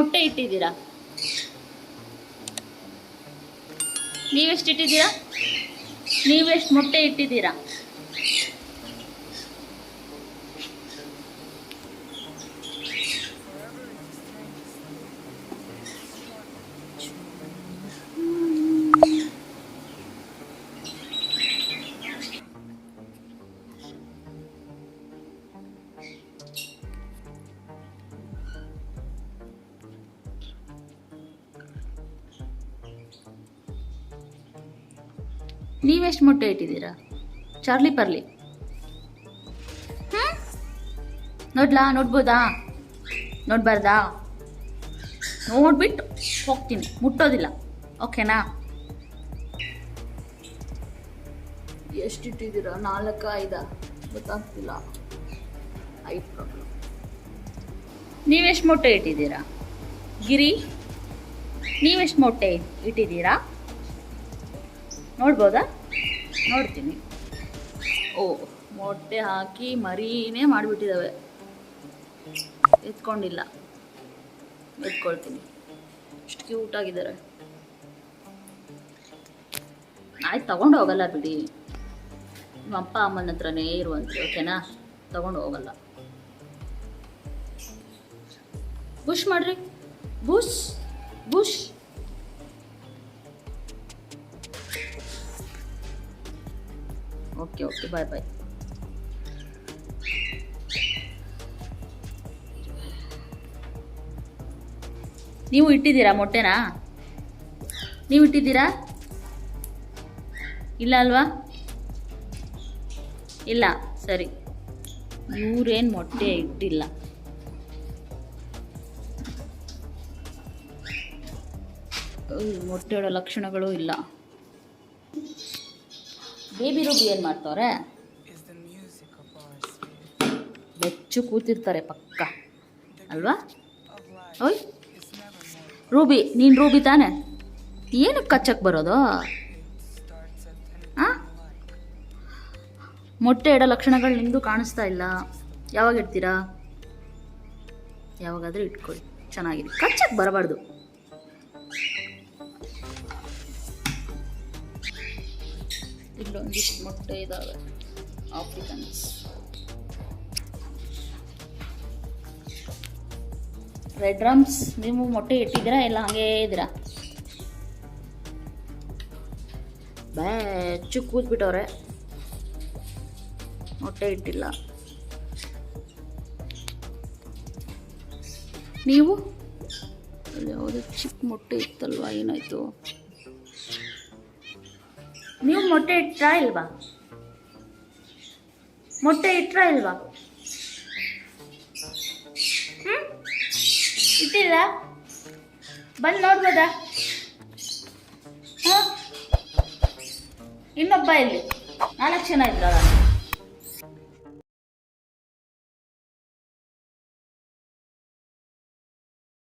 ಮೊಟ್ಟೆ ಇಟ್ಟಿದ್ದೀರಾ? ನೀವೆಷ್ಟು ಇಟ್ಟಿದ್ದೀರಾ? ನೀವೆಷ್ಟು ಮೊಟ್ಟೆ ಇಟ್ಟಿದ್ದೀರಾ? ನೀವೆಷ್ಟು ಮೊಟ್ಟೆ ಇಟ್ಟಿದ್ದೀರಾ? Charlie pearly ನೋಡ್ಲಾ? ನೋಡ್ಬೋದಾ? ನೋಡ್ಬಾರ್ದಾ? ನೋಡ್ಬಿಟ್ಟು ಹೋಗ್ತೀನಿ, ಮುಟ್ಟೋದಿಲ್ಲ. ಓಕೆನಾ? ಎಷ್ಟು ಇಟ್ಟಿದ್ದೀರಾ? 4 5 ಗೊತ್ತಾಗ್ತಿಲ್ಲ. 5 ಪ್ರಾಬ್ಲಮ್. ನೀವೆಷ್ಟು ಮೊಟ್ಟೆ ಇಟ್ಟಿದ್ದೀರಾ? ಗಿರಿ, ನೀವೆಷ್ಟು ಮೊಟ್ಟೆ ಇಟ್ಟಿದ್ದೀರಾ? ನೋಡ್ಬೋದಾ? ನೋಡ್ತೀನಿ. ಓ, ಮೊಟ್ಟೆ ಹಾಕಿ ಮರಿನೇ ಮಾಡಿಬಿಟ್ಟಿದ್ದಾವೆ. ಎತ್ಕೊಂಡಿಲ್ಲ, ಎತ್ಕೊಳ್ತೀನಿ. ಎಷ್ಟು ಕ್ಯೂಟಾಗಿದ್ದಾರೆ. ಆಯ್ತು, ತಗೊಂಡು ಹೋಗಲ್ಲ ಬಿಡಿ. ನಿಮ್ಮ ಅಪ್ಪ ಅಮ್ಮನ ಹತ್ರನೇ ಇರುವಂತೆ. ಓಕೆನಾ? ತಗೊಂಡು ಹೋಗಲ್ಲ. ಬುಷ್ ಮಾಡ್ರಿ, ಬುಷ್ ಬುಷ್. ಓಕೆ ಓಕೆ, ಬಾಯ್ ಬಾಯ್. ನೀವು ಇಟ್ಟಿದ್ದೀರಾ ಮೊಟ್ಟೆನಾ? ನೀವು ಇಟ್ಟಿದ್ದೀರಾ? ಇಲ್ಲ ಅಲ್ವಾ? ಇಲ್ಲ, ಸರಿ. ಇವ್ರೇನು ಮೊಟ್ಟೆ ಇಟ್ಟಿಲ್ಲ. ಮೊಟ್ಟೆ ಇಡೋ ಲಕ್ಷಣಗಳು ಇಲ್ಲ. ಬೇಬಿ ರೂಬಿ ಏನು ಮಾಡ್ತವ್ರೆ? ಬೆಚ್ಚು ಕೂತಿರ್ತಾರೆ ಪಕ್ಕ ಅಲ್ವಾ? ಓಯ್ ರೂಬಿ, ನೀನು ರೂಬಿ ತಾನೆ? ಏನಕ್ಕೆ ಕಚ್ಚಕ್ಕೆ ಬರೋದು? ಹಾಂ, ಮೊಟ್ಟೆ ಇಡೋ ಲಕ್ಷಣಗಳು ನಿಮ್ಮದು ಕಾಣಿಸ್ತಾ ಇಲ್ಲ. ಯಾವಾಗ ಇಡ್ತೀರಾ? ಯಾವಾಗಾದರೂ ಇಟ್ಕೊಳ್ಳಿ, ಚೆನ್ನಾಗಿದೆ. ಕಚ್ಚಕ್ಕೆ ಬರಬಾರ್ದು. ಇಲ್ಲೊಂದಿಷ್ಟು ಮೊಟ್ಟೆ ಇದ್ದಾವೆ, ಆಫ್ರಿಕನ್ಸ್. ರೆಡ್ ರಮ್ಸ್, ನೀವು ಮೊಟ್ಟೆ ಇಟ್ಟಿದ್ದೀರಾ ಇಲ್ಲ ಹಾಗೇ ಇದ್ದೀರಾ? ಬೆಚ್ಚು ಕೂತ್ಬಿಟ್ಟವ್ರೆ, ಮೊಟ್ಟೆ ಇಟ್ಟಿಲ್ಲ. ನೀವು ಯಾವುದೋ ಚಿಕ್ಕ ಮೊಟ್ಟೆ ಇತ್ತಲ್ವಾ, ಏನಾಯ್ತು? ನೀವು ಮೊಟ್ಟೆ ಇಟ್ರಾ ಇಲ್ವಾ? ಮೊಟ್ಟೆ ಇಟ್ರಾ ಇಲ್ವಾ? ಇಟ್ಟಿಲ್ಲ? ಬಂದು ನೋಡ್ಬೋದಾ? ಹಾಂ, ಇನ್ನೊಬ್ಬ ಇಲ್ಲಿ 4 ಜನ ಇದ್ರಲ್ಲ.